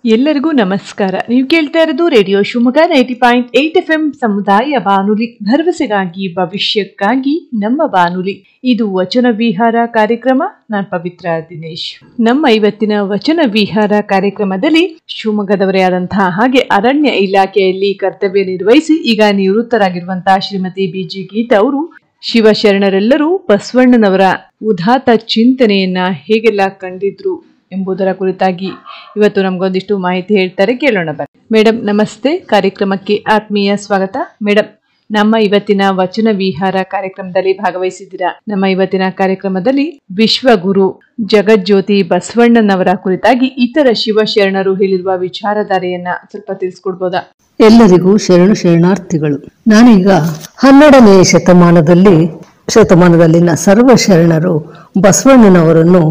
ಎಲ್ಲರಿಗೂ ನಮಸ್ಕಾರ. ನೀವು ಕೇಳ್ತಾ ಇರೋದು ರೇಡಿಯೋ ಶಿವಮೊಗ್ಗ 90.8 FM ಸಮುದಾಯ ಬಾನುಲಿ, ಭರವಸೆಗಾಗಿ ಭವಿಷ್ಯಕ್ಕಾಗಿ ನಮ್ಮ ಬಾನುಲಿ. ಇದು ವಚನ ವಿಹಾರ ಕಾರ್ಯಕ್ರಮ. ನಾನು ಪವಿತ್ರ ದಿನೇಶ್. ನಮ್ಮ ಇವತ್ತಿನ ವಚನ ವಿಹಾರ ಕಾರ್ಯಕ್ರಮದಲ್ಲಿ ಶಿವಮೊಗ್ಗದವರೇ ಆದಂತಹ ಹಾಗೆ ಅರಣ್ಯ ಇಲಾಖೆಯಲ್ಲಿ ಕರ್ತವ್ಯ ನಿರ್ವಹಿಸಿ ಈಗ ನಿವೃತ್ತರಾಗಿರುವಂತಹ ಶ್ರೀಮತಿ BG ಗೀತಾ ಅವರು ಶಿವಶರಣರೆಲ್ಲರೂ ಬಸವಣ್ಣನವರ ಉದಾತ್ತ ಚಿಂತನೆಯನ್ನ ಹೇಗೆಲ್ಲ ಕಂಡಿದ್ರು ಎಂಬುದರ ಕುರಿತಾಗಿ ಇವತ್ತು ನಮಗೊಂದಿಷ್ಟು ಮಾಹಿತಿ ಹೇಳ್ತಾರೆ, ಕೇಳೋಣ ಬನ್ನಿ. ಮೇಡಮ್ ನಮಸ್ತೆ, ಕಾರ್ಯಕ್ರಮಕ್ಕೆ ಆತ್ಮೀಯ ಸ್ವಾಗತ. ಮೇಡಮ್, ನಮ್ಮ ಇವತ್ತಿನ ವಚನ ವಿಹಾರ ಕಾರ್ಯಕ್ರಮದಲ್ಲಿ ಭಾಗವಹಿಸಿದ್ದೀರಾ. ನಮ್ಮ ಇವತ್ತಿನ ಕಾರ್ಯಕ್ರಮದಲ್ಲಿ ವಿಶ್ವಗುರು ಜಗಜ್ಯೋತಿ ಬಸವಣ್ಣನವರ ಕುರಿತಾಗಿ ಇತರ ಶಿವಶರಣರು ಹೇಳಿರುವ ವಿಚಾರಧಾರೆಯನ್ನ ಸ್ವಲ್ಪ ತಿಳಿಸ್ಕೊಡ್ಬೋದಾ? ಎಲ್ಲರಿಗೂ ಶರಣಾರ್ಥಿಗಳು. ನಾನೀಗ 12ನೇ ಶತಮಾನದಲ್ಲಿನ ಸರ್ವ ಶರಣರು ಬಸವಣ್ಣನವರನ್ನು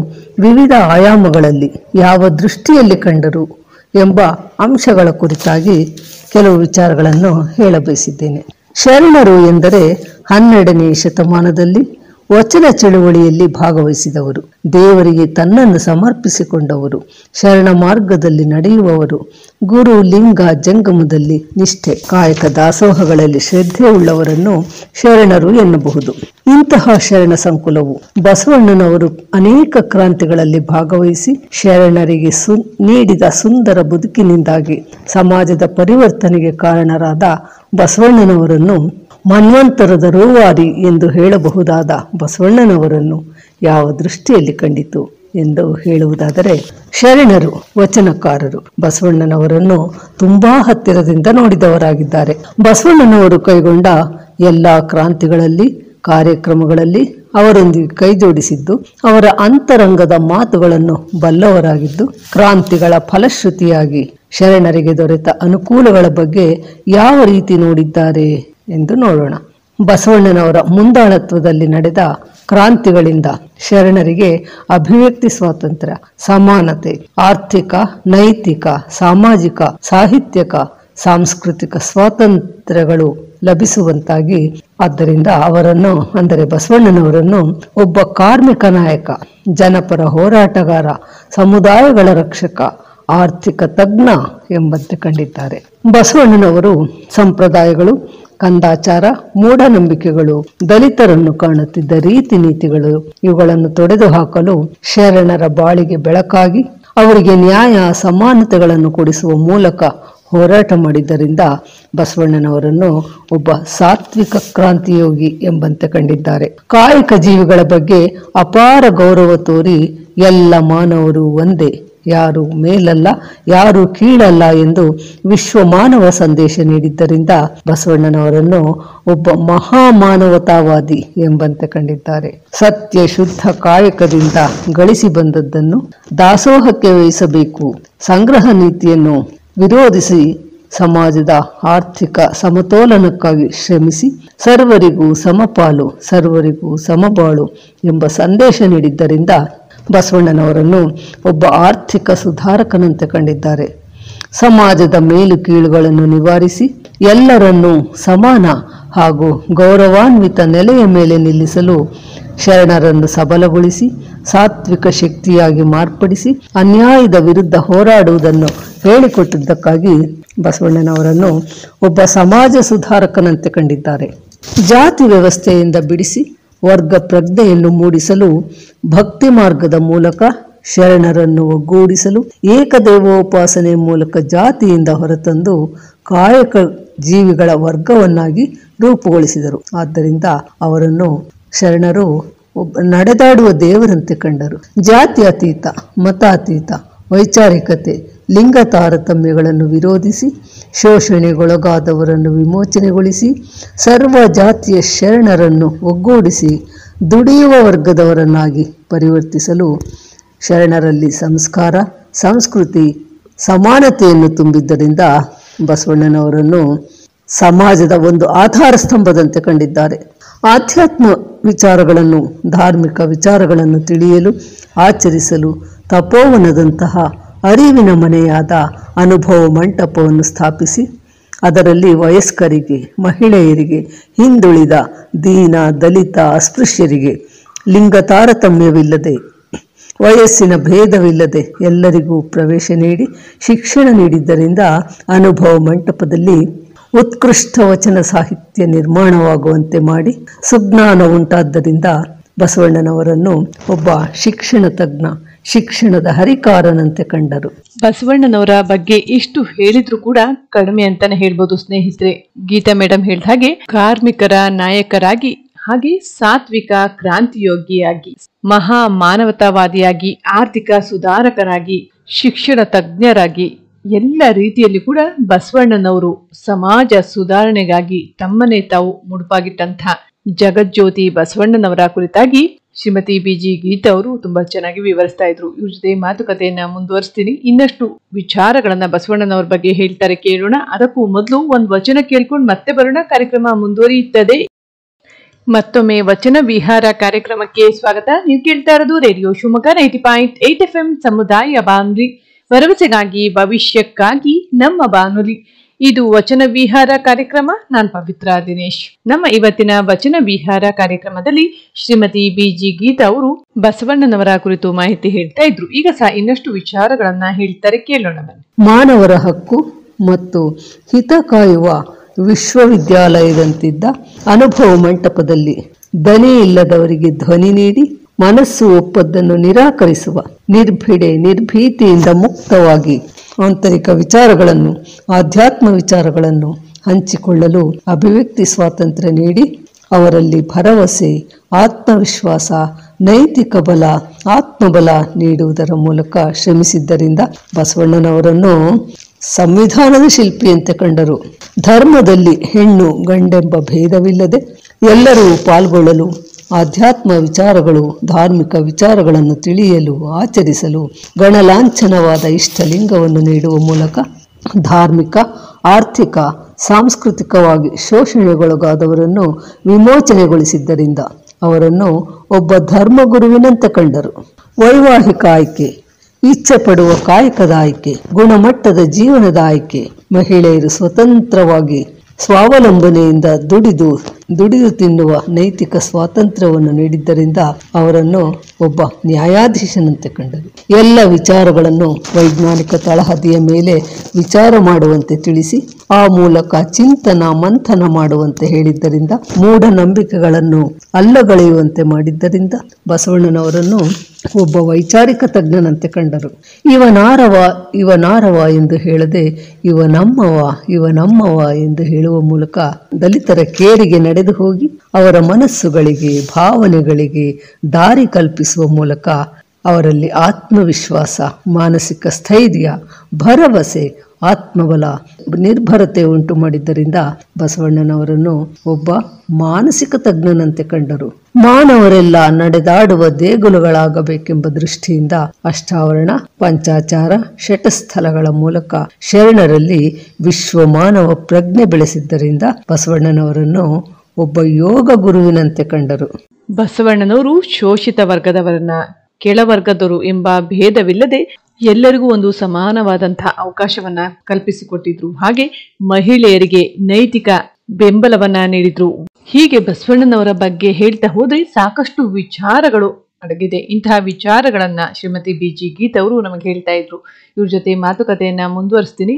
ವಿವಿಧ ಆಯಾಮಗಳಲ್ಲಿ ಯಾವ ದೃಷ್ಟಿಯಲ್ಲಿ ಕಂಡರು ಎಂಬ ಅಂಶಗಳ ಕುರಿತಾಗಿ ಕೆಲವು ವಿಚಾರಗಳನ್ನು ಹೇಳಬಯಸಿದ್ದೇನೆ. ಶರಣರು ಎಂದರೆ 12ನೇ ಶತಮಾನದಲ್ಲಿ ವಚನ ಚಳುವಳಿಯಲ್ಲಿ ಭಾಗವಹಿಸಿದವರು, ದೇವರಿಗೆ ತನ್ನನ್ನು ಸಮರ್ಪಿಸಿಕೊಂಡವರು, ಶರಣ ಮಾರ್ಗದಲ್ಲಿ ನಡೆಯುವವರು, ಗುರು ಲಿಂಗ ಜಂಗಮದಲ್ಲಿ ನಿಷ್ಠೆ, ಕಾಯಕ ದಾಸೋಹಗಳಲ್ಲಿ ಶ್ರದ್ಧೆ ಉಳ್ಳವರನ್ನು ಶರಣರು ಎನ್ನಬಹುದು. ಇಂತಹ ಶರಣ ಸಂಕುಲವು ಬಸವಣ್ಣನವರು ಅನೇಕ ಕ್ರಾಂತಿಗಳಲ್ಲಿ ಭಾಗವಹಿಸಿ ಶರಣರಿಗೆ ನೀಡಿದ ಸುಂದರ ಬದುಕಿನಿಂದಾಗಿ ಸಮಾಜದ ಪರಿವರ್ತನೆಗೆ ಕಾರಣರಾದ ಬಸವಣ್ಣನವರನ್ನು ಮನ್ವಂತರದ ರೂವಾರಿ ಎಂದು ಹೇಳಬಹುದಾದ ಬಸವಣ್ಣನವರನ್ನು ಯಾವ ದೃಷ್ಟಿಯಲ್ಲಿ ಕಂಡಿತು ಎಂದು ಹೇಳುವುದಾದರೆ, ಶರಣರು ವಚನಕಾರರು ಬಸವಣ್ಣನವರನ್ನು ತುಂಬಾ ಹತ್ತಿರದಿಂದ ನೋಡಿದವರಾಗಿದ್ದಾರೆ. ಬಸವಣ್ಣನವರು ಕೈಗೊಂಡ ಎಲ್ಲ ಕ್ರಾಂತಿಗಳಲ್ಲಿ ಕಾರ್ಯಕ್ರಮಗಳಲ್ಲಿ ಅವರೊಂದಿಗೆ ಕೈಜೋಡಿಸಿದ್ದು, ಅವರ ಅಂತರಂಗದ ಮಾತುಗಳನ್ನು ಬಲ್ಲವರಾಗಿದ್ದು, ಕ್ರಾಂತಿಗಳ ಫಲಶ್ರುತಿಯಾಗಿ ಶರಣರಿಗೆ ದೊರೆತ ಅನುಕೂಲಗಳ ಬಗ್ಗೆ ಯಾವ ರೀತಿ ನೋಡಿದ್ದಾರೆ ಎಂದು ನೋಡೋಣ. ಬಸವಣ್ಣನವರ ಮುಂದಾಳತ್ವದಲ್ಲಿ ನಡೆದ ಕ್ರಾಂತಿಗಳಿಂದ ಶರಣರಿಗೆ ಅಭಿವ್ಯಕ್ತಿ ಸ್ವಾತಂತ್ರ್ಯ, ಸಮಾನತೆ, ಆರ್ಥಿಕ, ನೈತಿಕ, ಸಾಮಾಜಿಕ, ಸಾಹಿತ್ಯಿಕ, ಸಾಂಸ್ಕೃತಿಕ ಸ್ವಾತಂತ್ರ್ಯಗಳು ಲಭಿಸುವಂತಾಗಿ, ಆದ್ದರಿಂದ ಅವರನ್ನು ಅಂದರೆ ಬಸವಣ್ಣನವರನ್ನು ಒಬ್ಬ ಕಾರ್ಮಿಕ ನಾಯಕ, ಜನಪರ ಹೋರಾಟಗಾರ, ಸಮುದಾಯಗಳ ರಕ್ಷಕ, ಆರ್ಥಿಕ ತಜ್ಞ ಎಂಬಂತೆ ಕಂಡಿದ್ದಾರೆ. ಬಸವಣ್ಣನವರು ಸಂಪ್ರದಾಯಗಳು, ಕಂದಾಚಾರ, ಮೂಢನಂಬಿಕೆಗಳು, ದಲಿತರನ್ನು ಕಾಣುತ್ತಿದ್ದ ರೀತಿ ನೀತಿಗಳು ಇವುಗಳನ್ನು ತೊಡೆದು ಹಾಕಲು ಶರಣರ ಬಾಳಿಗೆ ಬೆಳಕಾಗಿ ಅವರಿಗೆ ನ್ಯಾಯ ಸಮಾನತೆಗಳನ್ನು ಕೊಡಿಸುವ ಮೂಲಕ ಹೋರಾಟ ಮಾಡಿದ್ದರಿಂದ ಬಸವಣ್ಣನವರನ್ನು ಒಬ್ಬ ಸಾತ್ವಿಕ ಕ್ರಾಂತಿಯೋಗಿ ಎಂಬಂತೆ ಕಂಡಿದ್ದಾರೆ. ಕಾಯಕ ಜೀವಿಗಳ ಬಗ್ಗೆ ಅಪಾರ ಗೌರವ ತೋರಿ ಎಲ್ಲ ಮಾನವರು ಒಂದೇ, ಯಾರು ಮೇಲಲ್ಲ ಯಾರು ಕೀಳಲ್ಲ ಎಂದು ವಿಶ್ವ ಮಾನವ ಸಂದೇಶ ನೀಡಿದ್ದರಿಂದ ಬಸವಣ್ಣನವರನ್ನು ಒಬ್ಬ ಮಹಾಮಾನವತಾವಾದಿ ಎಂಬಂತೆ ಕಂಡಿದ್ದಾರೆ. ಸತ್ಯ ಶುದ್ಧ ಕಾಯಕದಿಂದ ಗಳಿಸಿ ಬಂದದ್ದನ್ನು ದಾಸೋಹಕ್ಕೆ ವಹಿಸಬೇಕು, ಸಂಗ್ರಹ ನೀತಿಯನ್ನು ವಿರೋಧಿಸಿ ಸಮಾಜದ ಆರ್ಥಿಕ ಸಮತೋಲನಕ್ಕಾಗಿ ಶ್ರಮಿಸಿ ಸರ್ವರಿಗೂ ಸಮಪಾಲು ಸರ್ವರಿಗೂ ಸಮಬಾಳು ಎಂಬ ಸಂದೇಶ ನೀಡಿದ್ದರಿಂದ ಬಸವಣ್ಣನವರನ್ನು ಒಬ್ಬ ಆರ್ಥಿಕ ಸುಧಾರಕನಂತೆ ಕಂಡಿದ್ದಾರೆ. ಸಮಾಜದ ಮೇಲು ಕೀಳುಗಳನ್ನು ನಿವಾರಿಸಿ ಎಲ್ಲರನ್ನೂ ಸಮಾನ ಹಾಗೂ ಗೌರವಾನ್ವಿತ ನೆಲೆಯ ಮೇಲೆ ನಿಲ್ಲಿಸಲು ಶರಣರನ್ನು ಸಬಲಗೊಳಿಸಿ ಸಾತ್ವಿಕ ಶಕ್ತಿಯಾಗಿ ಮಾರ್ಪಡಿಸಿ ಅನ್ಯಾಯದ ವಿರುದ್ಧ ಹೋರಾಡುವುದನ್ನು ಹೇಳಿಕೊಟ್ಟಿದ್ದಕ್ಕಾಗಿ ಬಸವಣ್ಣನವರನ್ನು ಒಬ್ಬ ಸಮಾಜ ಸುಧಾರಕನಂತೆ ಕಂಡಿದ್ದಾರೆ. ಜಾತಿ ವ್ಯವಸ್ಥೆಯಿಂದ ಬಿಡಿಸಿ ವರ್ಗ ಪ್ರಜ್ಞೆಯನ್ನು ಮೂಡಿಸಲು ಭಕ್ತಿ ಮಾರ್ಗದ ಮೂಲಕ ಶರಣರನ್ನು ಒಗ್ಗೂಡಿಸಲು ಏಕದೇವೋಪಾಸನೆ ಮೂಲಕ ಜಾತಿಯಿಂದ ಹೊರತಂದು ಕಾಯಕ ಜೀವಿಗಳ ವರ್ಗವನ್ನಾಗಿ ರೂಪುಗೊಳಿಸಿದರು. ಆದ್ದರಿಂದ ಅವರನ್ನು ಶರಣರು ನಡೆದಾಡುವ ದೇವರಂತೆ ಕಂಡರು. ಜಾತಿ ಅತೀತ, ಮತ ಅತೀತ, ವೈಚಾರಿಕತೆ, ಲಿಂಗ ತಾರತಮ್ಯಗಳನ್ನು ವಿರೋಧಿಸಿ ಶೋಷಣೆಗೊಳಗಾದವರನ್ನು ವಿಮೋಚನೆಗೊಳಿಸಿ ಸರ್ವ ಜಾತಿಯ ಶರಣರನ್ನು ಒಗ್ಗೂಡಿಸಿ ದುಡಿಯುವ ವರ್ಗದವರನ್ನಾಗಿ ಪರಿವರ್ತಿಸಲು ಶರಣರಲ್ಲಿ ಸಂಸ್ಕಾರ, ಸಂಸ್ಕೃತಿ, ಸಮಾನತೆಯನ್ನು ತುಂಬಿದ್ದರಿಂದ ಬಸವಣ್ಣನವರನ್ನು ಸಮಾಜದ ಒಂದು ಆಧಾರ ಸ್ತಂಭದಂತೆ ಕಂಡಿದ್ದಾರೆ. ಆಧ್ಯಾತ್ಮ ವಿಚಾರಗಳನ್ನು, ಧಾರ್ಮಿಕ ವಿಚಾರಗಳನ್ನು ತಿಳಿಯಲು, ಆಚರಿಸಲು ತಪೋವನದಂತಹ ಅರಿವಿನ ಮನೆಯಾದ ಅನುಭವ ಮಂಟಪವನ್ನು ಸ್ಥಾಪಿಸಿ ಅದರಲ್ಲಿ ವಯಸ್ಕರಿಗೆ, ಮಹಿಳೆಯರಿಗೆ, ಹಿಂದುಳಿದ, ದೀನ, ದಲಿತ, ಅಸ್ಪೃಶ್ಯರಿಗೆ ಲಿಂಗ ತಾರತಮ್ಯವಿಲ್ಲದೆ ವಯಸ್ಸಿನ ಭೇದವಿಲ್ಲದೆ ಎಲ್ಲರಿಗೂ ಪ್ರವೇಶ ನೀಡಿ ಶಿಕ್ಷಣ ನೀಡಿದ್ದರಿಂದ ಅನುಭವ ಮಂಟಪದಲ್ಲಿ ಉತ್ಕೃಷ್ಟ ವಚನ ಸಾಹಿತ್ಯ ನಿರ್ಮಾಣವಾಗುವಂತೆ ಮಾಡಿ ಸುಜ್ಞಾನ ಉಂಟಾದ್ದರಿಂದ ಬಸವಣ್ಣನವರನ್ನು ಒಬ್ಬ ಶಿಕ್ಷಣ ತಜ್ಞ, ಶಿಕ್ಷಣದ ಹರಿಕಾರನಂತೆ ಕಂಡರು. ಬಸವಣ್ಣನವರ ಬಗ್ಗೆ ಎಷ್ಟು ಹೇಳಿದ್ರು ಕೂಡ ಕಡಿಮೆ ಅಂತಾನೆ ಹೇಳ್ಬೋದು ಸ್ನೇಹಿತರೆ. ಗೀತಾ ಮೇಡಮ್ ಹೇಳಿದ ಹಾಗೆ ಕಾರ್ಮಿಕರ ನಾಯಕರಾಗಿ, ಹಾಗೆ ಸಾತ್ವಿಕ ಕ್ರಾಂತಿಯೋಗಿಯಾಗಿ, ಮಹಾ ಮಾನವತಾವಾದಿಯಾಗಿ, ಆರ್ಥಿಕ ಸುಧಾರಕರಾಗಿ, ಶಿಕ್ಷಣ ತಜ್ಞರಾಗಿ, ಎಲ್ಲ ರೀತಿಯಲ್ಲಿ ಕೂಡ ಬಸವಣ್ಣನವರು ಸಮಾಜ ಸುಧಾರಣೆಗಾಗಿ ತಮ್ಮನ್ನೇ ತಾವು ಮುಡುಪಾಗಿಟ್ಟಂಥ ಜಗಜ್ಯೋತಿ ಬಸವಣ್ಣನವರ ಕುರಿತಾಗಿ ಶ್ರೀಮತಿ BG ಗೀತಾ ಅವರು ತುಂಬಾ ಚೆನ್ನಾಗಿ ವಿವರಿಸ್ತಾ ಇದ್ರು. ಇವ್ರ ಜೊತೆ ಮಾತುಕತೆಯನ್ನ ಮುಂದುವರಿಸ್ತೀನಿ. ಇನ್ನಷ್ಟು ವಿಚಾರಗಳನ್ನ ಬಸವಣ್ಣನವರ ಬಗ್ಗೆ ಹೇಳ್ತಾರೆ, ಕೇಳೋಣ. ಅದಕ್ಕೂ ಮೊದಲು ಒಂದು ವಚನ ಕೇಳ್ಕೊಂಡು ಮತ್ತೆ ಬರೋಣ. ಕಾರ್ಯಕ್ರಮ ಮುಂದುವರಿಯುತ್ತದೆ. ಮತ್ತೊಮ್ಮೆ ವಚನ ವಿಹಾರ ಕಾರ್ಯಕ್ರಮಕ್ಕೆ ಸ್ವಾಗತ. ನೀವು ಕೇಳ್ತಾ ಇರೋದು ರೇಡಿಯೋ ಶಿವಮೊಗ್ಗ 90.8 FM ಸಮುದಾಯ ಬಾನುಲಿ, ಭರವಸೆಗಾಗಿ ಭವಿಷ್ಯಕ್ಕಾಗಿ ನಮ್ಮ ಬಾನುಲಿ. ಇದು ವಚನ ವಿಹಾರ ಕಾರ್ಯಕ್ರಮ. ನಾನು ಪವಿತ್ರ ದಿನೇಶ್. ನಮ್ಮ ಇವತ್ತಿನ ವಚನ ವಿಹಾರ ಕಾರ್ಯಕ್ರಮದಲ್ಲಿ ಶ್ರೀಮತಿ BG ಗೀತಾ ಅವರು ಬಸವಣ್ಣನವರ ಕುರಿತು ಮಾಹಿತಿ ಹೇಳ್ತಾ ಇದ್ರು. ಈಗ ಸಹ ಇನ್ನಷ್ಟು ವಿಚಾರಗಳನ್ನ ಹೇಳ್ತಾರೆ, ಕೇಳೋಣ ಬನ್ನಿ. ಮಾನವರ ಹಕ್ಕು ಮತ್ತು ಹಿತ ಕಾಯುವ ವಿಶ್ವವಿದ್ಯಾಲಯದಂತಿದ್ದ ಅನುಭವ ಮಂಟಪದಲ್ಲಿ ದನಿ ಇಲ್ಲದವರಿಗೆ ಧ್ವನಿ ನೀಡಿ ಮನಸ್ಸು ಒಪ್ಪದ್ದನ್ನು ನಿರಾಕರಿಸುವ ನಿರ್ಭೀತಿಯಿಂದ ಮುಕ್ತವಾಗಿ ಆಂತರಿಕ ವಿಚಾರಗಳನ್ನು, ಆಧ್ಯಾತ್ಮ ವಿಚಾರಗಳನ್ನು ಹಂಚಿಕೊಳ್ಳಲು ಅಭಿವ್ಯಕ್ತಿ ಸ್ವಾತಂತ್ರ್ಯ ನೀಡಿ ಅವರಲ್ಲಿ ಭರವಸೆ, ಆತ್ಮವಿಶ್ವಾಸ, ನೈತಿಕ ಬಲ, ಆತ್ಮಬಲ ನೀಡುವುದರ ಮೂಲಕ ಶ್ರಮಿಸಿದ್ದರಿಂದ ಬಸವಣ್ಣನವರನ್ನು ಸಂವಿಧಾನದ ಶಿಲ್ಪಿಯಂತೆ ಕಂಡರು. ಧರ್ಮದಲ್ಲಿ ಹೆಣ್ಣು ಗಂಡೆಂಬ ಭೇದವಿಲ್ಲದೆ ಎಲ್ಲರೂ ಪಾಲ್ಗೊಳ್ಳಲು, ಆಧ್ಯಾತ್ಮ ವಿಚಾರಗಳು, ಧಾರ್ಮಿಕ ವಿಚಾರಗಳನ್ನು ತಿಳಿಯಲು, ಆಚರಿಸಲು ಗಣಲಾಂಛನವಾದ ಇಷ್ಟಲಿಂಗವನ್ನು ನೀಡುವ ಮೂಲಕ ಧಾರ್ಮಿಕ, ಆರ್ಥಿಕ, ಸಾಂಸ್ಕೃತಿಕವಾಗಿ ಶೋಷಣೆಗೊಳಗಾದವರನ್ನು ವಿಮೋಚನೆಗೊಳಿಸಿದ್ದರಿಂದ ಅವರನ್ನು ಒಬ್ಬ ಧರ್ಮಗುರುವಿನಂತೆ ಕಂಡರು. ವೈವಾಹಿಕ ಆಯ್ಕೆ, ಇಚ್ಛೆ ಪಡುವ ಕಾಯಕದ ಆಯ್ಕೆ, ಗುಣಮಟ್ಟದ ಜೀವನದ ಆಯ್ಕೆ, ಮಹಿಳೆಯರು ಸ್ವತಂತ್ರವಾಗಿ ಸ್ವಾವಲಂಬನೆಯಿಂದ ದುಡಿದು ತಿನ್ನುವ ನೈತಿಕ ಸ್ವಾತಂತ್ರ್ಯವನ್ನು ನೀಡಿದ್ದರಿಂದ ಅವರನ್ನು ಒಬ್ಬ ನ್ಯಾಯಾಧೀಶನಂತೆ ಕಂಡರು. ಎಲ್ಲ ವಿಚಾರಗಳನ್ನು ವೈಜ್ಞಾನಿಕ ತಳಹದಿಯ ಮೇಲೆ ವಿಚಾರ ಮಾಡುವಂತೆ ತಿಳಿಸಿ ಆ ಮೂಲಕ ಚಿಂತನ ಮಂಥನ ಮಾಡುವಂತೆ ಹೇಳಿದ್ದರಿಂದ, ಮೂಢನಂಬಿಕೆಗಳನ್ನು ಅಲ್ಲಗಳೆಯುವಂತೆ ಮಾಡಿದ್ದರಿಂದ ಬಸವಣ್ಣನವರನ್ನು ಒಬ್ಬ ವೈಚಾರಿಕ ತಜ್ಞನಂತೆ ಕಂಡರು. ಇವನಾರವ ಎಂದು ಹೇಳದೆ ಇವನಮ್ಮವ ಎಂದು ಹೇಳುವ ಮೂಲಕ ದಲಿತರ ಕೇರಿಗೆ ನಡೆದು ಹೋಗಿ ಅವರ ಮನಸ್ಸುಗಳಿಗೆ, ಭಾವನೆಗಳಿಗೆ ದಾರಿ ಕಲ್ಪಿಸುವ ಮೂಲಕ ಅವರಲ್ಲಿ ಆತ್ಮವಿಶ್ವಾಸ, ಮಾನಸಿಕ ಸ್ಥೈರ್ಯ, ಭರವಸೆ, ಆತ್ಮಬಲ, ನಿರ್ಭರತೆ ಉಂಟು ಮಾಡಿದ್ದರಿಂದ ಬಸವಣ್ಣನವರನ್ನು ಒಬ್ಬ ಮಾನಸಿಕ ತಜ್ಞನಂತೆ ಕಂಡರು. ಮಾನವರೆಲ್ಲ ನಡೆದಾಡುವ ದೇಗುಲಗಳಾಗಬೇಕೆಂಬ ದೃಷ್ಟಿಯಿಂದ ಅಷ್ಟಾವರಣ, ಪಂಚಾಚಾರ, ಶಟಸ್ಥಲಗಳ ಮೂಲಕ ಶರಣರಲ್ಲಿ ವಿಶ್ವ ಮಾನವ ಪ್ರಜ್ಞೆ ಬೆಳೆಸಿದ್ದರಿಂದ ಬಸವಣ್ಣನವರನ್ನು ಒಬ್ಬ ಯೋಗ ಗುರುವಿನಂತೆ ಕಂಡರು. ಬಸವಣ್ಣನವರು ಶೋಷಿತ ವರ್ಗದವರನ್ನ, ಕೆಳವರ್ಗದವರು ಎಂಬ ಭೇದವಿಲ್ಲದೆ ಎಲ್ಲರಿಗೂ ಒಂದು ಸಮಾನವಾದಂತಹ ಅವಕಾಶವನ್ನ ಕಲ್ಪಿಸಿಕೊಟ್ಟಿದ್ರು. ಹಾಗೆ ಮಹಿಳೆಯರಿಗೆ ನೈತಿಕ ಬೆಂಬಲವನ್ನ ನೀಡಿದ್ರು. ಹೀಗೆ ಬಸವಣ್ಣನವರ ಬಗ್ಗೆ ಹೇಳ್ತಾ ಹೋದ್ರೆ ಸಾಕಷ್ಟು ವಿಚಾರಗಳು ಅಡಗಿದೆ. ಇಂತಹ ವಿಚಾರಗಳನ್ನ ಶ್ರೀಮತಿ BG ಗೀತಾ ಅವರು ನಮಗೆ ಹೇಳ್ತಾ ಇದ್ರು. ಇವ್ರ ಜೊತೆ ಮಾತುಕತೆಯನ್ನ ಮುಂದುವರಿಸ್ತೀನಿ.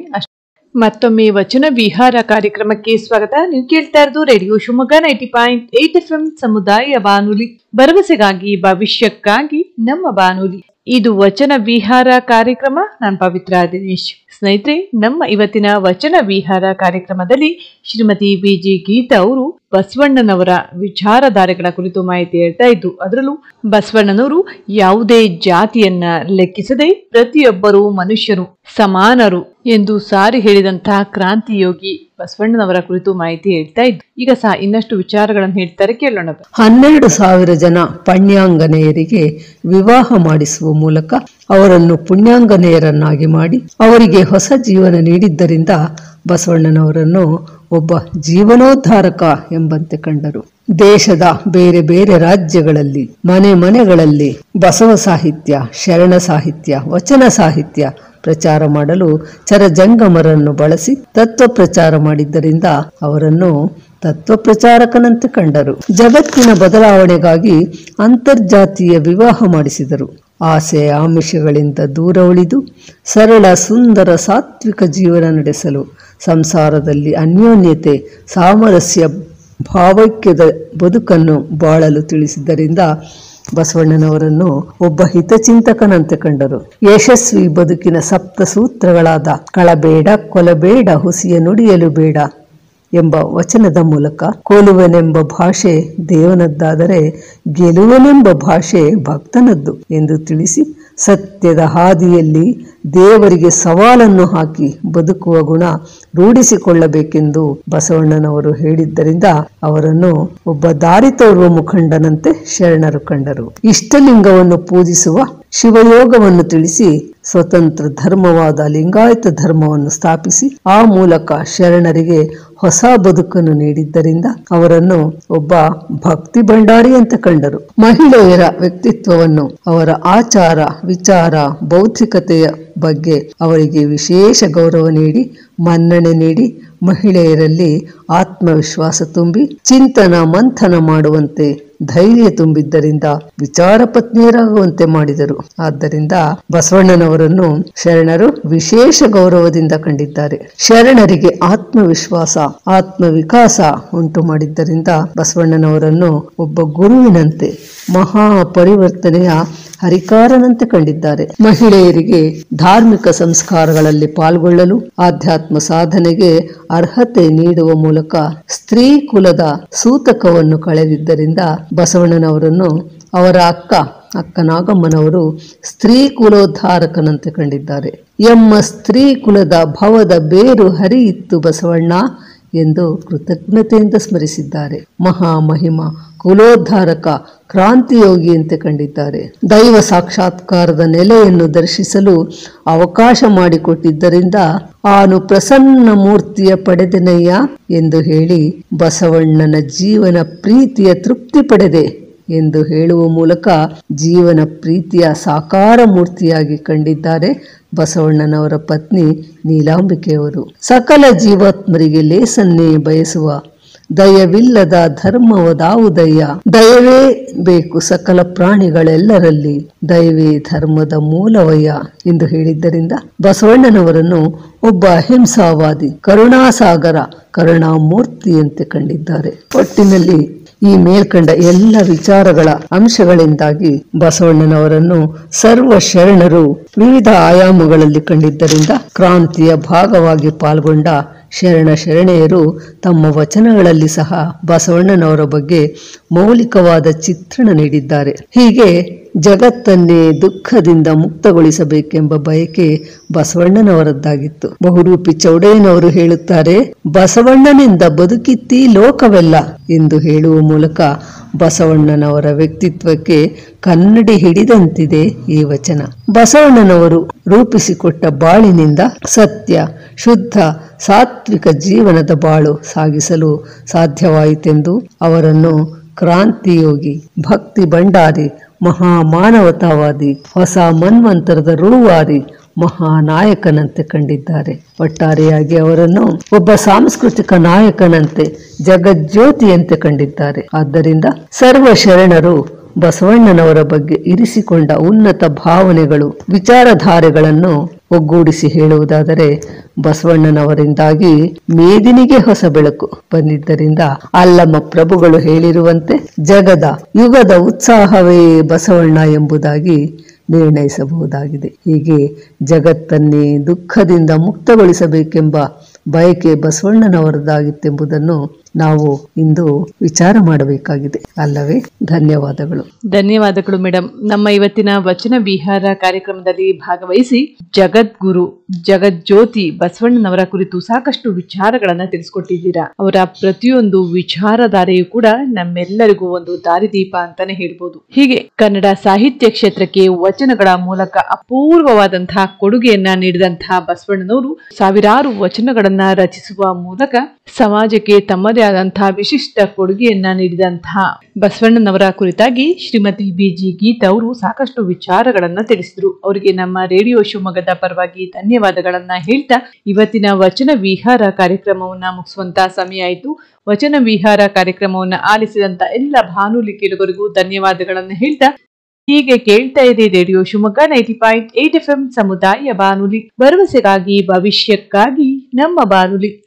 ಮತ್ತೊಮ್ಮೆ ವಚನ ವಿಹಾರ ಕಾರ್ಯಕ್ರಮಕ್ಕೆ ಸ್ವಾಗತ. ನೀವು ಕೇಳ್ತಾ ಇರೋದು ರೇಡಿಯೋ ಶಿವಮೊಗ್ಗ 90.8 FM ಸಮುದಾಯ ಬಾನುಲಿ, ಭರವಸೆಗಾಗಿ ಭವಿಷ್ಯಕ್ಕಾಗಿ ನಮ್ಮ ಬಾನುಲಿ. ಇದು ವಚನ ವಿಹಾರ ಕಾರ್ಯಕ್ರಮ. ನಾನು ಪವಿತ್ರ ದಿನೇಶ್. ಸ್ನೇಹಿತರೆ, ನಮ್ಮ ಇವತ್ತಿನ ವಚನ ವಿಹಾರ ಕಾರ್ಯಕ್ರಮದಲ್ಲಿ ಶ್ರೀಮತಿ BG ಗೀತಾ ಅವರು ಬಸವಣ್ಣನವರ ವಿಚಾರಧಾರೆಗಳ ಕುರಿತು ಮಾಹಿತಿ ಹೇಳ್ತಾ ಇದ್ರು. ಅದರಲ್ಲೂ ಬಸವಣ್ಣನವರು ಯಾವುದೇ ಜಾತಿಯನ್ನ ಲೆಕ್ಕಿಸದೆ ಪ್ರತಿಯೊಬ್ಬರು ಮನುಷ್ಯರು ಸಮಾನರು ಎಂದು ಸಾರಿ ಹೇಳಿದಂತಹ ಕ್ರಾಂತಿಯೋಗಿ ಬಸವಣ್ಣನವರ ಕುರಿತು ಮಾಹಿತಿ ಹೇಳ್ತಾ ಇದ್ರು. ಈಗ ಸಹ ಇನ್ನಷ್ಟು ವಿಚಾರಗಳನ್ನು ಹೇಳ್ತಾರೆ, ಕೇಳೋಣ. 12,000 ಜನ ಪುಣ್ಯಾಂಗನೆಯರಿಗೆ ವಿವಾಹ ಮಾಡಿಸುವ ಮೂಲಕ ಅವರನ್ನು ಪುಣ್ಯಾಂಗನೆಯರನ್ನಾಗಿ ಮಾಡಿ ಅವರಿಗೆ ಹೊಸ ಜೀವನ ನೀಡಿದ್ದರಿಂದ ಬಸವಣ್ಣನವರನ್ನು ಒಬ್ಬ ಜೀವನೋದ್ಧಾರಕ ಎಂಬಂತೆ ಕಂಡರು. ದೇಶದ ಬೇರೆ ಬೇರೆ ರಾಜ್ಯಗಳಲ್ಲಿ ಮನೆಗಳಲ್ಲಿ ಬಸವ ಸಾಹಿತ್ಯ, ಶರಣ ಸಾಹಿತ್ಯ, ವಚನ ಸಾಹಿತ್ಯ ಪ್ರಚಾರ ಮಾಡಲು ಚರಜಂಗಮರನ್ನು ಬಳಸಿ ತತ್ವ ಪ್ರಚಾರ ಮಾಡಿದ್ದರಿಂದ ಅವರನ್ನು ತತ್ವ ಪ್ರಚಾರಕನಂತೆ ಕಂಡರು. ಜಗತ್ತಿನ ಬದಲಾವಣೆಗಾಗಿ ಅಂತರ್ಜಾತೀಯ ವಿವಾಹ ಮಾಡಿಸಿದರು. ಆಸೆ ಆಮಿಷಗಳಿಂದ ದೂರ ಉಳಿದು ಸರಳ ಸುಂದರ ಸಾತ್ವಿಕ ಜೀವನ ನಡೆಸಲು ಸಂಸಾರದಲ್ಲಿ ಅನ್ಯೋನ್ಯತೆ ಸಾಮರಸ್ಯ ಭಾವೈಕ್ಯದ ಬದುಕನ್ನು ಬಾಳಲು ತಿಳಿಸಿದ್ದರಿಂದ ಬಸವಣ್ಣನವರನ್ನು ಒಬ್ಬ ಹಿತಚಿಂತಕನಂತೆ ಕಂಡರು. ಯಶಸ್ವಿ ಬದುಕಿನ ಸಪ್ತ ಸೂತ್ರಗಳಾದ ಕಳಬೇಡ, ಕೊಲಬೇಡ, ಹುಸಿಯ ನುಡಿಯಲು ಬೇಡ ಎಂಬ ವಚನದ ಮೂಲಕ ಕೊಲುವನೆಂಬ ಭಾಷೆ ದೇವನದ್ದಾದರೆ ಗೆಲುವನೆಂಬ ಭಾಷೆ ಭಕ್ತನದ್ದು ಎಂದು ತಿಳಿಸಿ ಸತ್ಯದ ಹಾದಿಯಲ್ಲಿ ದೇವರಿಗೆ ಸವಾಲನ್ನು ಹಾಕಿ ಬದುಕುವ ಗುಣ ರೂಢಿಸಿಕೊಳ್ಳಬೇಕೆಂದು ಬಸವಣ್ಣನವರು ಹೇಳಿದ್ದರಿಂದ ಅವರನ್ನು ಒಬ್ಬ ದಾರಿ ತೋರುವ ಮುಖಂಡನಂತೆ ಶರಣರು ಕಂಡರು. ಇಷ್ಟಲಿಂಗವನ್ನು ಪೂಜಿಸುವ ಶಿವಯೋಗವನ್ನು ತಿಳಿಸಿ ಸ್ವತಂತ್ರ ಧರ್ಮವಾದ ಲಿಂಗಾಯತ ಧರ್ಮವನ್ನು ಸ್ಥಾಪಿಸಿ ಆ ಮೂಲಕ ಶರಣರಿಗೆ ಹೊಸ ಬದುಕನ್ನು ನೀಡಿದ್ದರಿಂದ ಅವರನ್ನು ಒಬ್ಬ ಭಕ್ತಿ ಭಂಡಾರಿ ಅಂತ ಕಂಡರು. ಮಹಿಳೆಯರ ವ್ಯಕ್ತಿತ್ವವನ್ನು, ಅವರ ಆಚಾರ ವಿಚಾರ ಬೌದ್ಧಿಕತೆಯ ಬಗ್ಗೆ ಅವರಿಗೆ ವಿಶೇಷ ಗೌರವ ನೀಡಿ ಮನ್ನಣೆ ನೀಡಿ ಮಹಿಳೆಯರಲ್ಲಿ ಆತ್ಮವಿಶ್ವಾಸ ತುಂಬಿ ಚಿಂತನ ಮಂಥನ ಮಾಡುವಂತೆ ಧೈರ್ಯ ತುಂಬಿದ್ದರಿಂದ ವಿಚಾರ ಪತ್ನಿಯರಾಗುವಂತೆ ಮಾಡಿದರು. ಆದ್ದರಿಂದ ಬಸವಣ್ಣನವರನ್ನು ಶರಣರು ವಿಶೇಷ ಗೌರವದಿಂದ ಕಂಡಿದ್ದಾರೆ. ಶರಣರಿಗೆ ಆತ್ಮವಿಶ್ವಾಸ ಆತ್ಮವಿಕಾಸ ಉಂಟು ಮಾಡಿದ್ದರಿಂದ ಬಸವಣ್ಣನವರನ್ನು ಒಬ್ಬ ಗುರುವಿನಂತೆ ಮಹಾ ಪರಿವರ್ತನೆಯ ಹರಿಕಾರನಂತೆ ಕಂಡಿದ್ದಾರೆ. ಮಹಿಳೆಯರಿಗೆ ಧಾರ್ಮಿಕ ಸಂಸ್ಕಾರಗಳಲ್ಲಿ ಪಾಲ್ಗೊಳ್ಳಲು ಆಧ್ಯಾತ್ಮ ಸಾಧನೆಗೆ ಅರ್ಹತೆ ನೀಡುವ ಮೂಲಕ ಸ್ತ್ರೀ ಕುಲದ ಸೂತಕವನ್ನು ಕಳೆದಿದ್ದರಿಂದ ಬಸವಣ್ಣನವರನ್ನು ಅವರ ಅಕ್ಕ ನಾಗಮ್ಮನವರು ಸ್ತ್ರೀ ಕುಲೋದ್ಧಾರಕನಂತೆ ಕಂಡಿದ್ದಾರೆ. ಎಮ್ಮ ಸ್ತ್ರೀ ಕುಲದ ಭವದ ಬೇರು ಹರಿಯಿತ್ತು ಬಸವಣ್ಣ ಎಂದು ಕೃತಜ್ಞತೆಯಿಂದ ಸ್ಮರಿಸಿದ್ದಾರೆ. ಮಹಾಮಹಿಮ ಕುಲೋದ್ಧಾರಕ ಕ್ರಾಂತಿಯೋಗಿಯಂತೆ ಕಂಡಿದ್ದಾರೆ. ದೈವ ಸಾಕ್ಷಾತ್ಕಾರದ ನೆಲೆಯನ್ನು ದರ್ಶಿಸಲು ಅವಕಾಶ ಮಾಡಿಕೊಟ್ಟಿದ್ದರಿಂದ ಆನು ಪ್ರಸನ್ನ ಮೂರ್ತಿಯ ಪಡೆದೆನಯ್ಯ ಎಂದು ಹೇಳಿ ಬಸವಣ್ಣನ ಜೀವನ ಪ್ರೀತಿಯ ತೃಪ್ತಿ ಪಡೆದೆ ಎಂದು ಹೇಳುವ ಮೂಲಕ ಜೀವನ ಪ್ರೀತಿಯ ಸಾಕಾರ ಮೂರ್ತಿಯಾಗಿ ಕಂಡಿದ್ದಾರೆ ಬಸವಣ್ಣನವರ ಪತ್ನಿ ನೀಲಾಂಬಿಕೆಯವರು. ಸಕಲ ಜೀವಾತ್ಮರಿಗೆ ಲೇಸನ್ನೇ ಬಯಸುವ ದಯವಿಲ್ಲದ ಧರ್ಮವದಾವುದಯ್ಯ, ದಯವೇ ಬೇಕು ಸಕಲ ಪ್ರಾಣಿಗಳೆಲ್ಲರಲ್ಲಿ, ದಯವೇ ಧರ್ಮದ ಮೂಲವಯ್ಯ ಎಂದು ಹೇಳಿದ್ದರಿಂದ ಬಸವಣ್ಣನವರನ್ನು ಒಬ್ಬ ಅಹಿಂಸಾವಾದಿ ಕರುಣಾಸಾಗರ ಕರುಣಾಮೂರ್ತಿಯಂತೆ ಕಂಡಿದ್ದಾರೆ. ಒಟ್ಟಿನಲ್ಲಿ ಈ ಮೇಲ್ಕಂಡ ಎಲ್ಲ ವಿಚಾರಗಳ ಅಂಶಗಳಿಂದಾಗಿ ಬಸವಣ್ಣನವರನ್ನು ಸರ್ವ ಶರಣರು ವಿವಿಧ ಆಯಾಮಗಳಲ್ಲಿ ಕಂಡಿದ್ದರಿಂದ ಕ್ರಾಂತಿಯ ಭಾಗವಾಗಿ ಪಾಲ್ಗೊಂಡ ಶರಣ ಶರಣೆಯರು ತಮ್ಮ ವಚನಗಳಲ್ಲಿ ಸಹ ಬಸವಣ್ಣನವರ ಬಗ್ಗೆ ಮೌಲಿಕವಾದ ಚಿತ್ರಣ ನೀಡಿದ್ದಾರೆ. ಹೀಗೆ ಜಗತ್ತನ್ನೇ ದುಃಖದಿಂದ ಮುಕ್ತಗೊಳಿಸಬೇಕೆಂಬ ಬಯಕೆ ಬಸವಣ್ಣನವರದ್ದಾಗಿತ್ತು. ಬಹುರೂಪಿ ಚೌಡಯ್ಯನವರು ಹೇಳುತ್ತಾರೆ, ಬಸವಣ್ಣನಿಂದ ಬದುಕಿತ್ತೀ ಲೋಕವೆಲ್ಲ ಎಂದು ಹೇಳುವ ಮೂಲಕ ಬಸವಣ್ಣನವರ ವ್ಯಕ್ತಿತ್ವಕ್ಕೆ ಕನ್ನಡಿ ಹಿಡಿದಂತಿದೆ ಈ ವಚನ. ಬಸವಣ್ಣನವರು ರೂಪಿಸಿಕೊಟ್ಟ ಬಾಳಿನಿಂದ ಸತ್ಯ ಶುದ್ಧ ಸಾತ್ವಿಕ ಜೀವನದ ಬಾಳು ಸಾಗಿಸಲು ಸಾಧ್ಯವಾಯಿತೆಂದು ಅವರನ್ನು ಕ್ರಾಂತಿಯೋಗಿ, ಭಕ್ತಿ ಭಂಡಾರಿ, ಮಹಾಮಾನವತಾವಾದಿ, ಹೊಸ ಮನ್ವಂತರದ ರೂವಾರಿ, ಮಹಾನಾಯಕನಂತೆ ಕಂಡಿದ್ದಾರೆ. ಒಟ್ಟಾರೆಯಾಗಿ ಅವರನ್ನು ಒಬ್ಬ ಸಾಂಸ್ಕೃತಿಕ ನಾಯಕನಂತೆ ಜಗಜ್ಯೋತಿಯಂತೆ ಕಂಡಿದ್ದಾರೆ. ಆದ್ದರಿಂದ ಸರ್ವ ಶರಣರು ಬಸವಣ್ಣನವರ ಬಗ್ಗೆ ಇರಿಸಿಕೊಂಡ ಉನ್ನತ ಭಾವನೆಗಳು ವಿಚಾರಧಾರೆಗಳನ್ನು ಒಗ್ಗೂಡಿಸಿ ಹೇಳುವುದಾದರೆ ಬಸವಣ್ಣನವರಿಂದಾಗಿ ಮೇದಿನಿಗೆ ಹೊಸ ಬೆಳಕು ಬಂದಿದ್ದರಿಂದ ಅಲ್ಲಮ ಪ್ರಭುಗಳು ಹೇಳಿರುವಂತೆ ಜಗದ ಯುಗದ ಉತ್ಸಾಹವೇ ಬಸವಣ್ಣ ಎಂಬುದಾಗಿ ನಿರ್ಣಯಿಸಬಹುದಾಗಿದೆ. ಹೀಗೆ ಜಗತ್ತನ್ನೇ ದುಃಖದಿಂದ ಮುಕ್ತಗೊಳಿಸಬೇಕೆಂಬ ಬಯಕೆ ಬಸವಣ್ಣನವರದಾಗಿತ್ತೆಂಬುದನ್ನು ನಾವು ಇಂದು ವಿಚಾರ ಮಾಡಬೇಕಾಗಿದೆ ಅಲ್ಲವೇ? ಧನ್ಯವಾದಗಳು. ಧನ್ಯವಾದಗಳು ಮೇಡಮ್. ನಮ್ಮ ಇವತ್ತಿನ ವಚನ ವಿಹಾರ ಕಾರ್ಯಕ್ರಮದಲ್ಲಿ ಭಾಗವಹಿಸಿ ಜಗದ್ಗುರು ಜಗಜ್ಯೋತಿ ಬಸವಣ್ಣನವರ ಕುರಿತು ಸಾಕಷ್ಟು ವಿಚಾರಗಳನ್ನ ತಿಳಿಸ್ಕೊಟ್ಟಿದ್ದೀರಾ. ಅವರ ಪ್ರತಿಯೊಂದು ವಿಚಾರಧಾರೆಯೂ ಕೂಡ ನಮ್ಮೆಲ್ಲರಿಗೂ ಒಂದು ದಾರಿದೀಪ ಅಂತಾನೆ ಹೇಳ್ಬೋದು. ಹೀಗೆ ಕನ್ನಡ ಸಾಹಿತ್ಯ ಕ್ಷೇತ್ರಕ್ಕೆ ವಚನಗಳ ಮೂಲಕ ಅಪೂರ್ವವಾದಂತಹ ಕೊಡುಗೆಯನ್ನ ನೀಡಿದಂತಹ ಬಸವಣ್ಣನವರು ಸಾವಿರಾರು ವಚನಗಳನ್ನ ರಚಿಸುವ ಮೂಲಕ ಸಮಾಜಕ್ಕೆ ತಮ್ಮದೇ ಆದಂತಹ ವಿಶಿಷ್ಟ ಕೊಡುಗೆಯನ್ನ ನೀಡಿದಂತಹ ಬಸವಣ್ಣನವರ ಕುರಿತಾಗಿ ಶ್ರೀಮತಿ ಬಿ.ಜಿ. ಗೀತಾ ಅವರು ಸಾಕಷ್ಟು ವಿಚಾರಗಳನ್ನ ತಿಳಿಸಿದ್ರು. ಅವರಿಗೆ ನಮ್ಮ ರೇಡಿಯೋ ಶಿವಮೊಗ್ಗದ ಪರವಾಗಿ ಧನ್ಯವಾದಗಳನ್ನ ಹೇಳ್ತಾ ಇವತ್ತಿನ ವಚನ ವಿಹಾರ ಕಾರ್ಯಕ್ರಮವನ್ನ ಮುಗಿಸುವಂತ ಸಮಯ ಆಯಿತು. ವಚನ ವಿಹಾರ ಕಾರ್ಯಕ್ರಮವನ್ನ ಆಲಿಸಿದಂತ ಎಲ್ಲ ಬಾನುಲಿ ಕೇಳುಗರಿಗೂ ಧನ್ಯವಾದಗಳನ್ನ ಹೇಳ್ತಾ ಹೀಗೆ ಕೇಳ್ತಾ ಇದೆ ರೇಡಿಯೋ ಶಿವಮೊಗ್ಗ 90.8 FM ಸಮುದಾಯ ಬಾನುಲಿ, ಭರವಸೆಗಾಗಿ ಭವಿಷ್ಯಕ್ಕಾಗಿ ನಮ್ಮ ಬಾನುಲಿ.